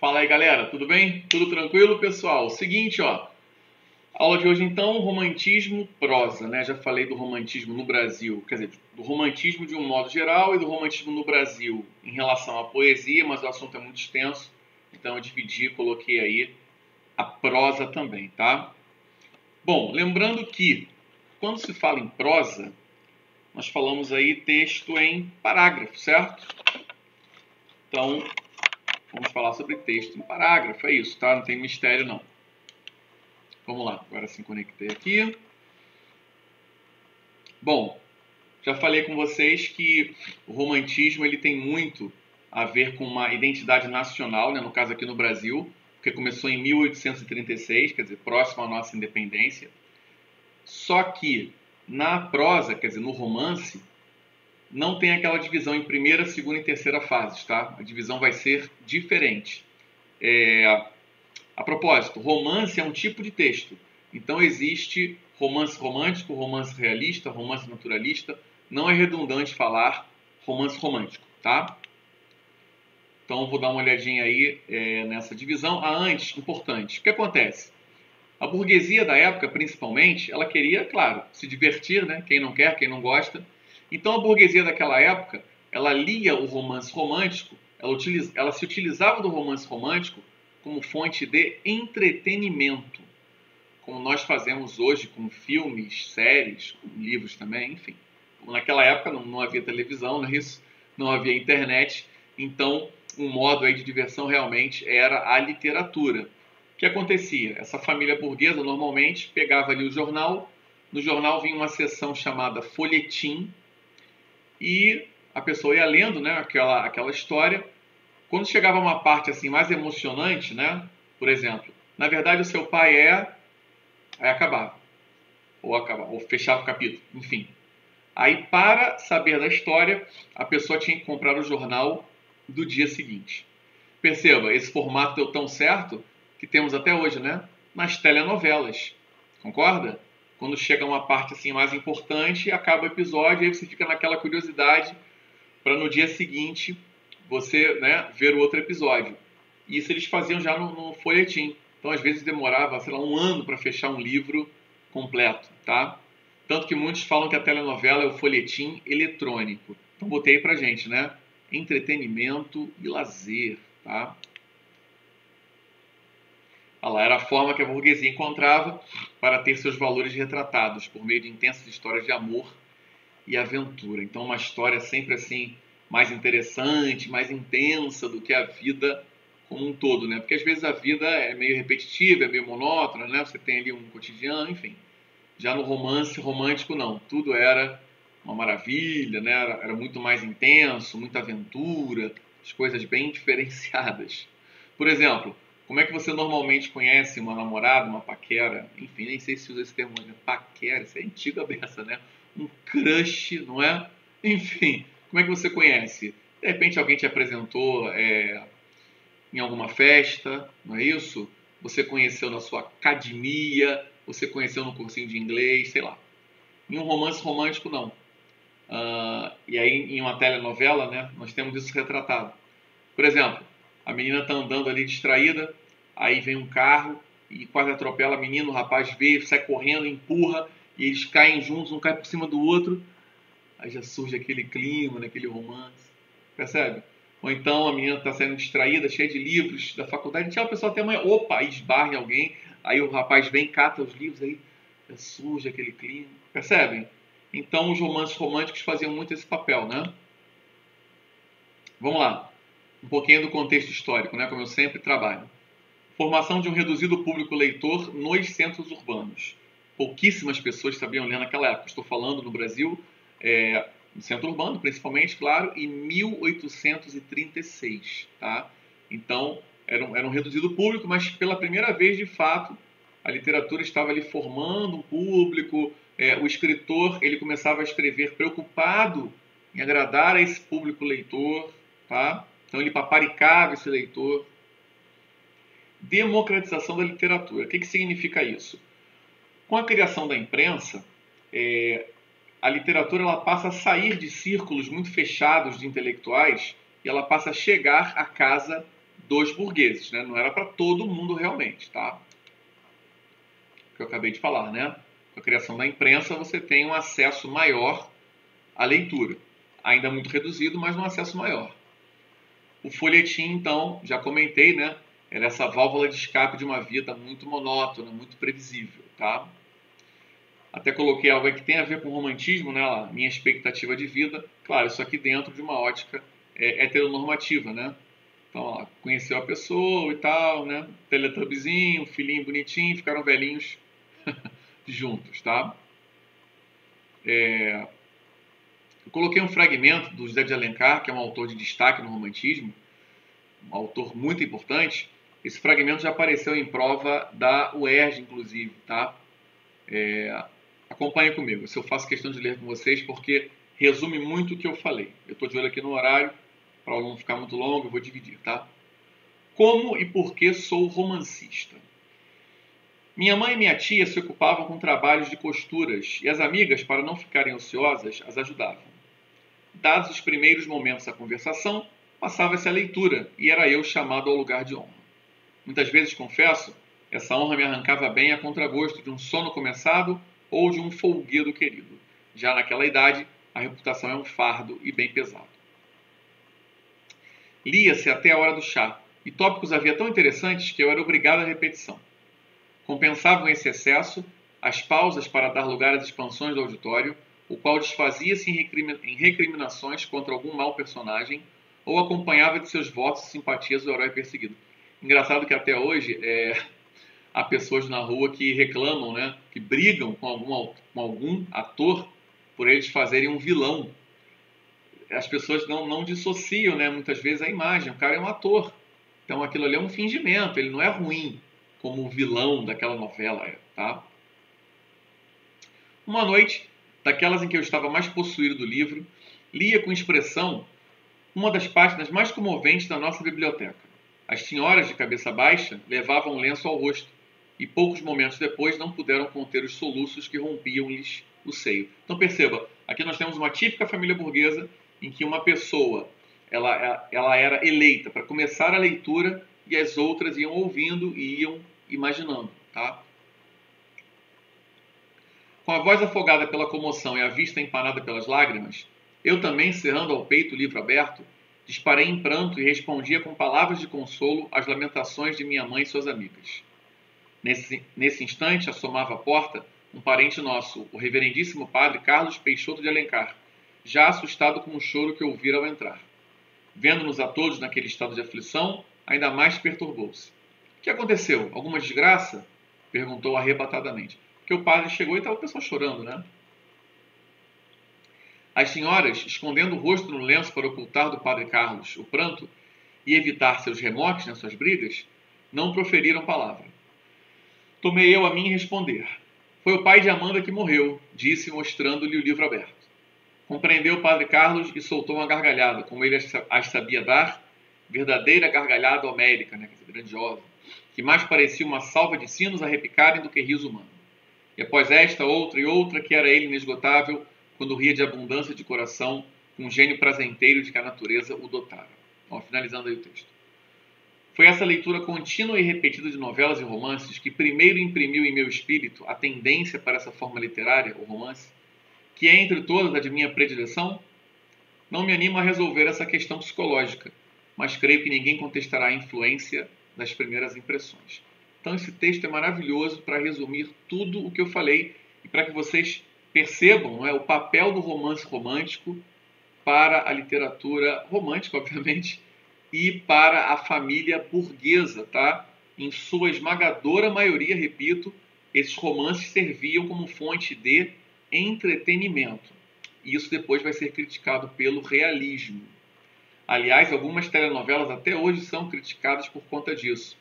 Fala aí, galera, tudo bem? Tudo tranquilo, pessoal? Seguinte, ó, aula de hoje então, romantismo prosa, né? Já falei do romantismo no Brasil, quer dizer, do romantismo de um modo geral e do romantismo no Brasil em relação à poesia, mas o assunto é muito extenso, então eu dividi, coloquei aí a prosa também, tá? Bom, lembrando que quando se fala em prosa, nós falamos aí texto em parágrafo, certo? Então, vamos falar sobre texto em parágrafo, é isso, tá? Não tem mistério não. Vamos lá, agora sim conectei aqui. Bom, já falei com vocês que o romantismo ele tem muito a ver com uma identidade nacional, né? No caso aqui no Brasil, porque começou em 1836, quer dizer, próximo à nossa independência. Só que na prosa, quer dizer, no romance, não tem aquela divisão em primeira, segunda e terceira fases, tá? A divisão vai ser diferente. A propósito, romance é um tipo de texto. Então existe romance romântico, romance realista, romance naturalista. Não é redundante falar romance romântico, tá? Então vou dar uma olhadinha aí nessa divisão. Antes, importante, o que acontece? A burguesia da época, principalmente, ela queria, claro, se divertir, né? Quem não quer, quem não gosta. Então a burguesia daquela época, ela lia o romance romântico, ela se utilizava do romance romântico como fonte de entretenimento, como nós fazemos hoje com filmes, séries, com livros também, enfim. Naquela época não havia televisão, não é isso? Não havia internet, então um modo aí de diversão realmente era a literatura. O que acontecia? Essa família burguesa normalmente pegava ali o jornal, no jornal vinha uma seção chamada folhetim e a pessoa ia lendo, né, aquela história. Quando chegava uma parte assim mais emocionante, né, por exemplo, na verdade o seu pai aí acabava, ou fechava o capítulo, enfim. Aí para saber da história, a pessoa tinha que comprar o jornal do dia seguinte. Perceba, esse formato deu tão certo que temos até hoje, né? Nas telenovelas. Concorda? Quando chega uma parte assim mais importante, acaba o episódio, aí você fica naquela curiosidade para no dia seguinte você, né, ver o outro episódio. Isso eles faziam já no folhetim. Então às vezes demorava, sei lá, um ano para fechar um livro completo, tá? Tanto que muitos falam que a telenovela é o folhetim eletrônico. Então botei pra gente, né? Entretenimento e lazer, tá? Olha lá, era a forma que a burguesia encontrava para ter seus valores retratados por meio de intensas histórias de amor e aventura. Então uma história sempre assim mais interessante, mais intensa do que a vida como um todo, né? Porque às vezes a vida é meio repetitiva, é meio monótona, né? Você tem ali um cotidiano, enfim. Já no romance romântico, não. Tudo era uma maravilha, né? Era muito mais intenso, muita aventura, as coisas bem diferenciadas. Por exemplo, como é que você normalmente conhece uma namorada, uma paquera? Enfim, nem sei se usa esse termo, né? Paquera, isso é antiga beça, né? Um crush, não é? Enfim, como é que você conhece? De repente alguém te apresentou em alguma festa, não é isso? Você conheceu na sua academia, você conheceu no cursinho de inglês, sei lá. Em um romance romântico, não. E aí, em uma telenovela, né, nós temos isso retratado. Por exemplo, a menina está andando ali distraída, aí vem um carro e quase atropela a menina, o rapaz vê, sai correndo, empurra, e eles caem juntos, um cai por cima do outro, aí já surge aquele clima, né, aquele romance. Percebe? Ou então a menina está sendo distraída, cheia de livros da faculdade, tchau, pessoal, até amanhã. Opa, aí esbarra em alguém, aí o rapaz vem, cata os livros, aí surge aquele clima. Percebem? Então os romances românticos faziam muito esse papel, né? Vamos lá. Um pouquinho do contexto histórico, né? Como eu sempre trabalho. Formação de um reduzido público leitor nos centros urbanos. Pouquíssimas pessoas sabiam ler naquela época. Estou falando no Brasil, no centro urbano, principalmente, claro, em 1836, tá? Então, era um reduzido público, mas pela primeira vez, de fato, a literatura estava ali formando um público, o escritor ele começava a escrever preocupado em agradar a esse público leitor, tá? Então ele paparicava esse leitor. Democratização da literatura. O que significa isso? Com a criação da imprensa, a literatura ela passa a sair de círculos muito fechados de intelectuais e ela passa a chegar à casa dos burgueses, né? Não era para todo mundo realmente, tá? Que eu acabei de falar, né? Com a criação da imprensa, você tem um acesso maior à leitura. Ainda muito reduzido, mas um acesso maior. O folhetim, então, já comentei, né? Era essa válvula de escape de uma vida muito monótona, muito previsível, tá? Até coloquei algo que tem a ver com romantismo, né? Lá, minha expectativa de vida. Claro, isso aqui dentro de uma ótica heteronormativa, né? Então, ó, conheceu a pessoa e tal, né? Teletubbyzinho, filhinho bonitinho, ficaram velhinhos juntos, tá? Eu coloquei um fragmento do José de Alencar, que é um autor de destaque no romantismo, um autor muito importante. Esse fragmento já apareceu em prova da UERJ, inclusive, tá? Acompanhe comigo, se eu faço questão de ler com vocês, porque resume muito o que eu falei. Eu estou de olho aqui no horário, para não ficar muito longo, eu vou dividir, tá? Como e por que sou romancista? Minha mãe e minha tia se ocupavam com trabalhos de costuras e as amigas, para não ficarem ociosas, as ajudavam. Dados os primeiros momentos da conversação, passava-se a leitura e era eu chamado ao lugar de honra. Muitas vezes, confesso, essa honra me arrancava bem a contragosto de um sono começado ou de um folguedo querido. Já naquela idade, a reputação é um fardo e bem pesado. Lia-se até a hora do chá, e tópicos havia tão interessantes que eu era obrigado à repetição. Compensavam esse excesso as pausas para dar lugar às expansões do auditório, o qual desfazia-se em recriminações contra algum mau personagem ou acompanhava de seus votos e simpatias o herói perseguido. Engraçado que até hoje há pessoas na rua que reclamam, né, que brigam com algum ator por eles fazerem um vilão. As pessoas não dissociam, né, muitas vezes a imagem. O cara é um ator. Então aquilo ali é um fingimento, ele não é ruim como o vilão daquela novela, tá? Uma noite, daquelas em que eu estava mais possuído do livro, lia com expressão uma das páginas mais comoventes da nossa biblioteca. As senhoras de cabeça baixa levavam um lenço ao rosto e poucos momentos depois não puderam conter os soluços que rompiam-lhes o seio. Então perceba, aqui nós temos uma típica família burguesa em que uma pessoa ela era eleita para começar a leitura e as outras iam ouvindo e iam imaginando, tá? Com a voz afogada pela comoção e a vista empanada pelas lágrimas, eu também, cerrando ao peito o livro aberto, disparei em pranto e respondia com palavras de consolo às lamentações de minha mãe e suas amigas. Nesse instante, assomava à porta um parente nosso, o reverendíssimo padre Carlos Peixoto de Alencar, já assustado com o choro que ouvira ao entrar. Vendo-nos a todos naquele estado de aflição, ainda mais perturbou-se. O que aconteceu? Alguma desgraça? Perguntou arrebatadamente. Porque o padre chegou e estava o pessoal chorando, né? As senhoras, escondendo o rosto no lenço para ocultar do padre Carlos o pranto e evitar seus remoques nas suas brigas, não proferiram palavra. Tomei eu a mim responder. Foi o pai de Amanda que morreu, disse mostrando-lhe o livro aberto. Compreendeu o padre Carlos e soltou uma gargalhada, como ele as sabia dar, verdadeira gargalhada homérica, né, grandiosa, que mais parecia uma salva de sinos a repicarem do que riso humano. E após esta, outra e outra, que era ele inesgotável, quando ria de abundância de coração, com um gênio prazenteiro de que a natureza o dotara. Ó, finalizando aí o texto. Foi essa leitura contínua e repetida de novelas e romances que primeiro imprimiu em meu espírito a tendência para essa forma literária, o romance, que é entre todas a de minha predileção. Não me animo a resolver essa questão psicológica, mas creio que ninguém contestará a influência das primeiras impressões. Então esse texto é maravilhoso para resumir tudo o que eu falei e para que vocês percebam, não é, o papel do romance romântico para a literatura romântica, obviamente, e para a família burguesa, tá? Em sua esmagadora maioria, repito, esses romances serviam como fonte de entretenimento. E isso depois vai ser criticado pelo realismo. Aliás, algumas telenovelas até hoje são criticadas por conta disso.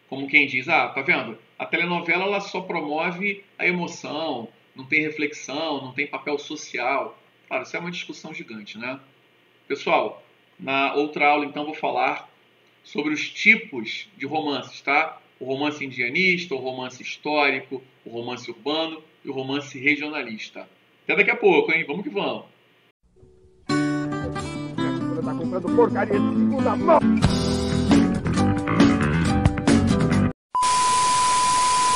Como quem diz, tá vendo? A telenovela ela só promove a emoção, não tem reflexão, não tem papel social. Claro, isso é uma discussão gigante, né? Pessoal, na outra aula, então, vou falar sobre os tipos de romances, tá? O romance indianista, o romance histórico, o romance urbano e o romance regionalista. Até daqui a pouco, hein? Vamos que vamos! Tá comprando porcaria de segunda mão!